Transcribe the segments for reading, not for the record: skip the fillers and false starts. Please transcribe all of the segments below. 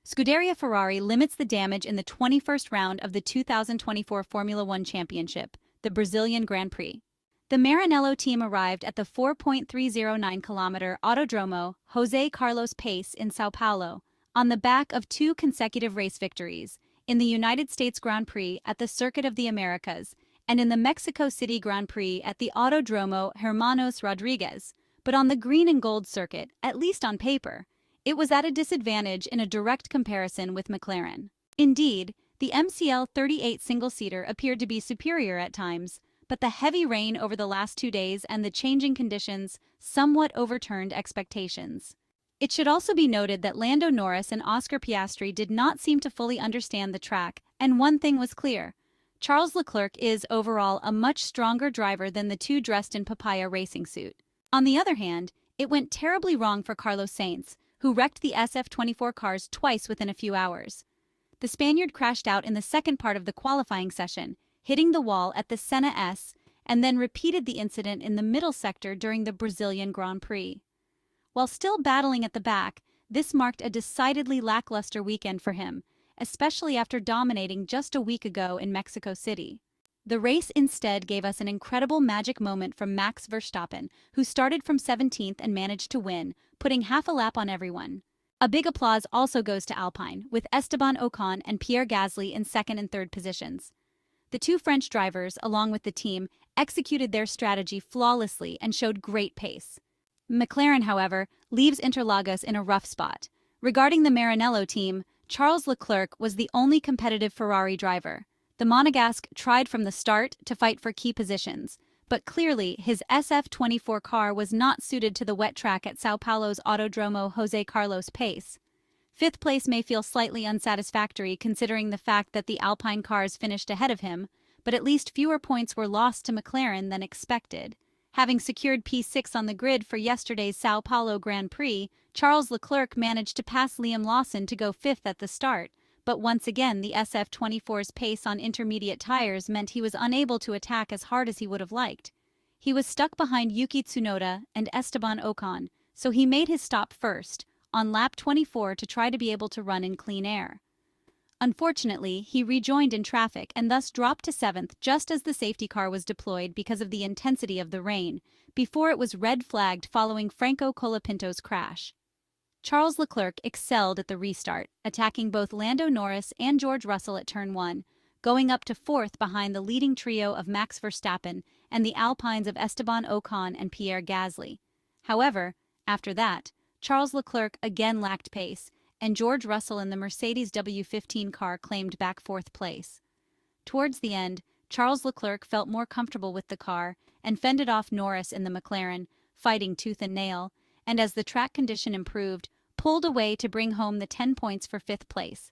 Scuderia Ferrari limits the damage in the 21st round of the 2024 Formula One Championship, the Brazilian Grand Prix. The Maranello team arrived at the 4.309-kilometer Autodromo José Carlos Pace in São Paulo, on the back of two consecutive race victories, in the United States Grand Prix at the Circuit of the Americas, and in the Mexico City Grand Prix at the Autodromo Hermanos Rodriguez. But on the green and gold circuit, at least on paper, it was at a disadvantage in a direct comparison with McLaren. Indeed, the MCL 38 single-seater appeared to be superior at times, but the heavy rain over the last 2 days and the changing conditions somewhat overturned expectations. It should also be noted that Lando Norris and Oscar Piastri did not seem to fully understand the track, and one thing was clear: Charles Leclerc is, overall, a much stronger driver than the two dressed in papaya racing suit. On the other hand, it went terribly wrong for Carlos Sainz, who wrecked the SF24 cars twice within a few hours. The Spaniard crashed out in the second part of the qualifying session, hitting the wall at the Senna S, and then repeated the incident in the middle sector during the Brazilian Grand Prix. While still battling at the back, this marked a decidedly lackluster weekend for him, especially after dominating just a week ago in Mexico City. The race instead gave us an incredible magic moment from Max Verstappen, who started from 17th and managed to win, putting half a lap on everyone. A big applause also goes to Alpine, with Esteban Ocon and Pierre Gasly in second and third positions. The two French drivers, along with the team, executed their strategy flawlessly and showed great pace. McLaren, however, leaves Interlagos in a rough spot. Regarding the Maranello team, Charles Leclerc was the only competitive Ferrari driver. The Monegasque tried from the start to fight for key positions, but clearly his SF24 car was not suited to the wet track at São Paulo's Autodromo José Carlos Pace. Fifth place may feel slightly unsatisfactory considering the fact that the Alpine cars finished ahead of him, but at least fewer points were lost to McLaren than expected. Having secured P6 on the grid for yesterday's São Paulo Grand Prix, Charles Leclerc managed to pass Liam Lawson to go fifth at the start, but once again the SF24's pace on intermediate tires meant he was unable to attack as hard as he would have liked. He was stuck behind Yuki Tsunoda and Esteban Ocon, so he made his stop first, on lap 24, to try to be able to run in clean air. Unfortunately, he rejoined in traffic and thus dropped to 7th just as the safety car was deployed because of the intensity of the rain, before it was red-flagged following Franco Colapinto's crash. Charles Leclerc excelled at the restart, attacking both Lando Norris and George Russell at turn 1, going up to 4th behind the leading trio of Max Verstappen and the Alpines of Esteban Ocon and Pierre Gasly. However, after that, Charles Leclerc again lacked pace, and George Russell in the Mercedes W15 car claimed back 4th place. Towards the end, Charles Leclerc felt more comfortable with the car and fended off Norris in the McLaren, fighting tooth and nail, and as the track condition improved, pulled away to bring home the 10 points for 5th place.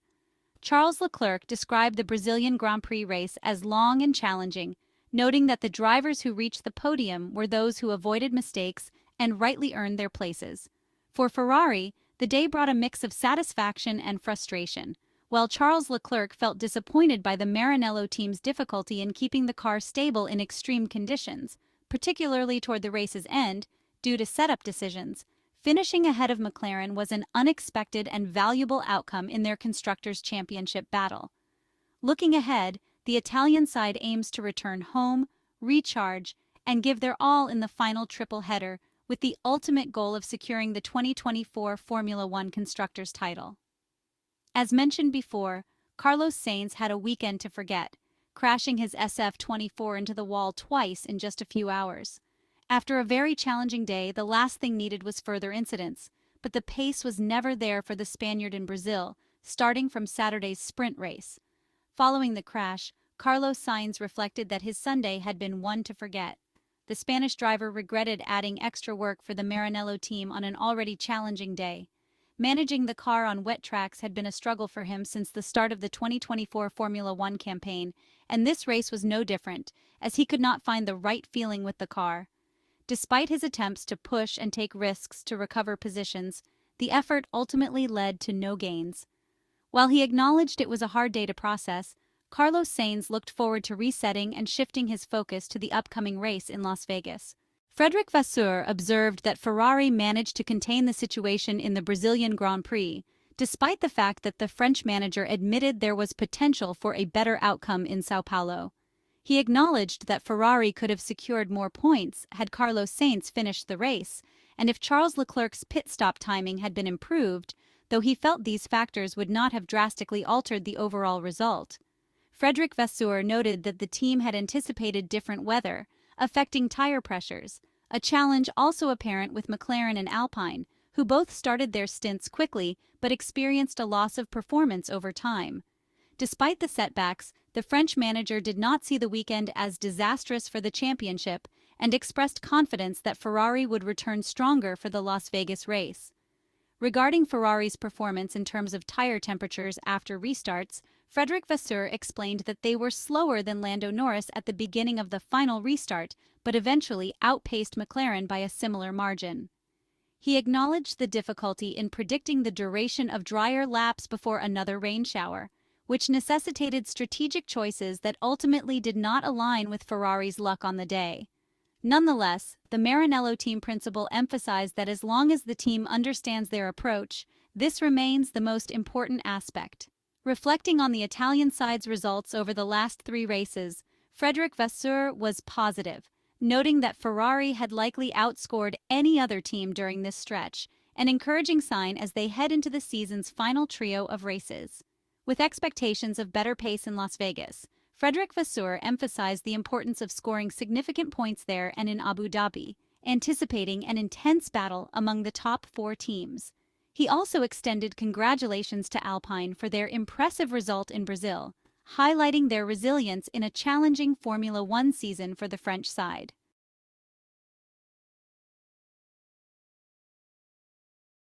Charles Leclerc described the Brazilian Grand Prix race as long and challenging, noting that the drivers who reached the podium were those who avoided mistakes and rightly earned their places. For Ferrari, the day brought a mix of satisfaction and frustration. While Charles Leclerc felt disappointed by the Maranello team's difficulty in keeping the car stable in extreme conditions, particularly toward the race's end, due to setup decisions, finishing ahead of McLaren was an unexpected and valuable outcome in their Constructors' Championship battle. Looking ahead, the Italian side aims to return home, recharge, and give their all in the final triple header, with the ultimate goal of securing the 2024 Formula One Constructors' title. As mentioned before, Carlos Sainz had a weekend to forget, crashing his SF24 into the wall twice in just a few hours. After a very challenging day, the last thing needed was further incidents, but the pace was never there for the Spaniard in Brazil, starting from Saturday's sprint race. Following the crash, Carlos Sainz reflected that his Sunday had been one to forget. The Spanish driver regretted adding extra work for the Maranello team on an already challenging day. Managing the car on wet tracks had been a struggle for him since the start of the 2024 Formula One campaign, and this race was no different, as he could not find the right feeling with the car. Despite his attempts to push and take risks to recover positions, the effort ultimately led to no gains. While he acknowledged it was a hard day to process, Carlos Sainz looked forward to resetting and shifting his focus to the upcoming race in Las Vegas. Frederic Vasseur observed that Ferrari managed to contain the situation in the Brazilian Grand Prix, despite the fact that the French manager admitted there was potential for a better outcome in São Paulo. He acknowledged that Ferrari could have secured more points had Carlos Sainz finished the race, and if Charles Leclerc's pit stop timing had been improved, though he felt these factors would not have drastically altered the overall result. Frederic Vasseur noted that the team had anticipated different weather, affecting tire pressures, a challenge also apparent with McLaren and Alpine, who both started their stints quickly but experienced a loss of performance over time. Despite the setbacks, the French manager did not see the weekend as disastrous for the championship and expressed confidence that Ferrari would return stronger for the Las Vegas race. Regarding Ferrari's performance in terms of tire temperatures after restarts, Frederic Vasseur explained that they were slower than Lando Norris at the beginning of the final restart, but eventually outpaced McLaren by a similar margin. He acknowledged the difficulty in predicting the duration of drier laps before another rain shower, which necessitated strategic choices that ultimately did not align with Ferrari's luck on the day. Nonetheless, the Maranello team principal emphasized that as long as the team understands their approach, this remains the most important aspect. Reflecting on the Italian side's results over the last 3 races, Frederic Vasseur was positive, noting that Ferrari had likely outscored any other team during this stretch, an encouraging sign as they head into the season's final trio of races. With expectations of better pace in Las Vegas, Frederic Vasseur emphasized the importance of scoring significant points there and in Abu Dhabi, anticipating an intense battle among the top 4 teams. He also extended congratulations to Alpine for their impressive result in Brazil, highlighting their resilience in a challenging Formula One season for the French side.